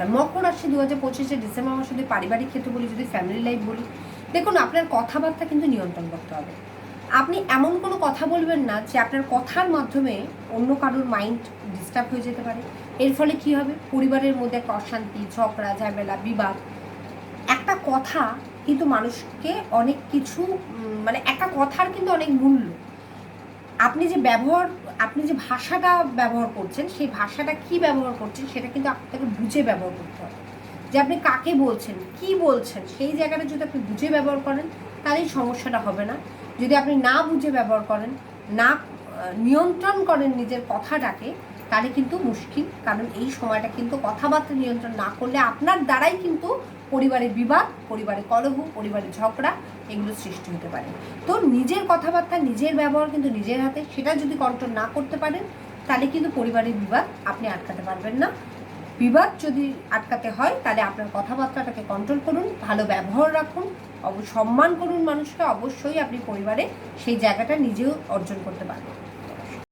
নমস্কার। মকর রাশি 2025 ডিসেম্বর মাস যদি পারিবারিক ক্ষেত্র বলি, যদি ফ্যামিলি লাইফ বলি, দেখুন আপনার কথাবার্তা কিন্তু নিয়ন্ত্রণ করতে হবে। আপনি এমন কোনো কথা বলবেন না যে আপনার কথার মাধ্যমে অন্য কারোর মাইন্ড ডিস্টার্ব হয়ে যেতে পারে। এর ফলে কি হবে? পরিবারের মধ্যে একটা অশান্তি, ঝগড়া, ঝামেলা, বিবাদ। একটা কথা কিন্তু মানুষকে অনেক কিছু মানে একটা কথার কিন্তু অনেক মূল্য। আপনি যে ভাষাটা ব্যবহার করছেন, সেই ভাষাটা কি ব্যবহার করছেন সেটা কিন্তু আপনাকে বুঝে ব্যবহার করতে হবে। যে আপনি কাকে বলছেন, কি বলছেন, সেই জায়গাটা যদি আপনি বুঝে ব্যবহার করেন তাহলেই সমস্যাটা হবে না। যদি আপনি না বুঝে ব্যবহার করেন, না নিয়ন্ত্রণ করেন নিজের কথাটাকে, তাহলে কিন্তু মুশকিল। কারণ এই সময়টা কিন্তু কথাবার্তা নিয়ন্ত্রণ না করলে আপনার দ্বারাই কিন্তু পরিবারে বিবাদ, পরিবারে কলহ, পরিবারে ঝগড়া এগুলো সৃষ্টি হতে পারে। তো নিজের কথাবার্তা, নিজের ব্যবহার কিন্তু নিজের হাতে, সেটা যদি কন্ট্রোল না করতে পারেন তাহলে কিন্তু পরিবারের বিবাদ আপনি আটকাতে পারবেন না। বিবাদ যদি আটকাতে হয় তাহলে আপনার কথাবার্তাটাকে কন্ট্রোল করুন, ভালো ব্যবহার রাখুন, সম্মান করুন মানুষকে, অবশ্যই আপনি পরিবারে সেই জায়গাটা নিজেও অর্জন করতে পারবেন।